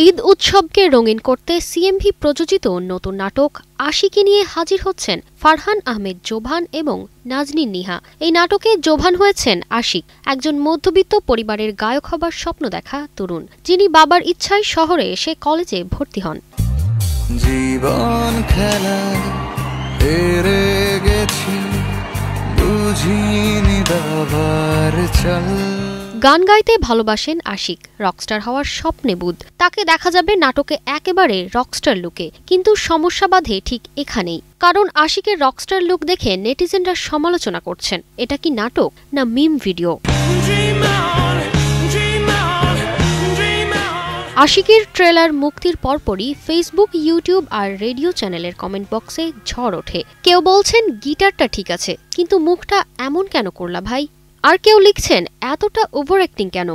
ঈদ উৎসবকে রঙিন করতে সিএমভি প্রযোজিত নতুন নাটক আশিকি নিয়ে হাজির হচ্ছেন ফারহান আহমেদ জোভান এবং নাজনীন নিহা। এই নাটকে জোভান হয়েছেন আশিক, একজন মধ্যবিত্ত পরিবারের গায়ক হবার স্বপ্ন দেখা তরুণ, যিনি বাবার ইচ্ছায় শহরে এসে কলেজে ভর্তি হন। জীবন খেলা হেরে গেছি, বুঝিনি দাবার চল। গান গাইতে ভালোবাসেন আশিক, রকস্টার হওয়ার স্বপ্নে বুঁদ। তাকে দেখা যাবে নাটকে একেবারে রকস্টার লুকে, কিন্তু সমস্যা বাধে ঠিক এখানেই। কারণ আশিকের রকস্টার লুক দেখে নেটিজেনরা সমালোচনা করছেন, এটা কি নাটক না মিম ভিডিও। আশিকের ট্রেলার মুক্তির পরপরই ফেসবুক, ইউটিউব আর রেডিও চ্যানেলের কমেন্ট বক্সে ঝড় ওঠে। কেউ বলছেন গিটারটা ঠিক আছে, কিন্তু মুখটা এমন কেন করলা ভাই? আর কেউ লিখছেন এতটা ওভার অ্যাক্টিং কেন?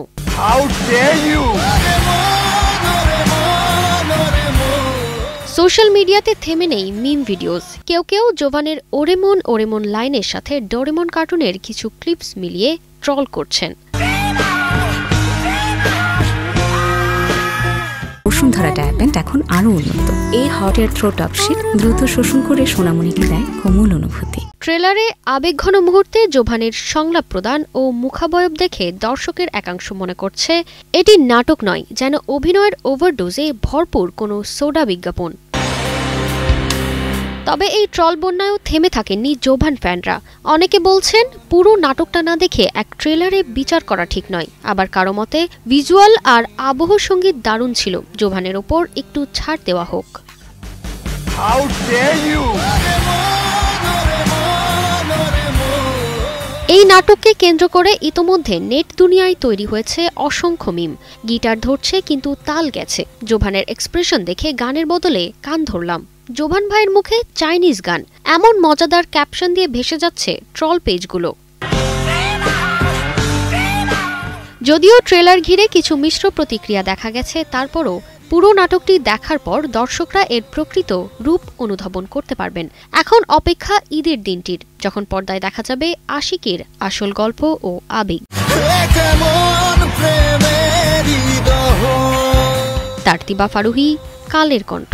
সোশ্যাল মিডিয়াতে থেমে নেই মিম ভিডিওস। কেউ জোভানের ওরেমন ওরেমন লাইনের সাথে ডোরেমন কার্টুনের কিছু ক্লিপস মিলিয়ে ট্রল করছেন। বসুন্ধরা ডায়াপেন্ট এখন আরো উন্নত। এই হট এয়ার থ্রো টপশিট দ্রুত শোষণ করে সোনামণিকে দেয় কোমল অনুভূতি। ট্রেলারে আবেগঘন মুহূর্তে জোভানের সংলাপ প্রদান ও মুখাবয়ব দেখে দর্শকের একাংশ মনে করছে এটি নাটক নয়, যেন অভিনয়ের ওভারডোজে ভরপুর কোনো সোডা বিজ্ঞাপন। তবে এই ট্রল বন্যায়ও থেমে থাকেননি জোভান ফ্যানরা। অনেকে বলছেন পুরো নাটকটা না দেখে এক ট্রেলারে বিচার করা ঠিক নয়। আবার কারো মতে ভিজুয়াল আর আবহ সঙ্গীত দারুণ ছিল, জোভানের ওপর একটু ছাড় দেওয়া হোক। এই নাটককে কেন্দ্র করে ইতোমধ্যে নেট দুনিয়ায় তৈরি হয়েছে অসংখ্য মিম। গিটার ধরছে কিন্তু তাল গেছে, জোভানের এক্সপ্রেশন দেখে গানের বদলে কান ধরলাম, জোভান ভাইয়ের মুখে চাইনিজ গান, এমন মজাদার ক্যাপশন দিয়ে ভেসে যাচ্ছে ট্রল পেজগুলো। যদিও ট্রেলার ঘিরে কিছু মিশ্র প্রতিক্রিয়া দেখা গেছে, তারপরও পুরো নাটকটি দেখার পর দর্শকরা এর প্রকৃত রূপ অনুধাবন করতে পারবেন। এখন অপেক্ষা ঈদের দিনটির, যখন পর্দায় দেখা যাবে আশিকের আসল গল্প ও আবেগ। তারতিবা ফারুহি, কালের কণ্ঠ।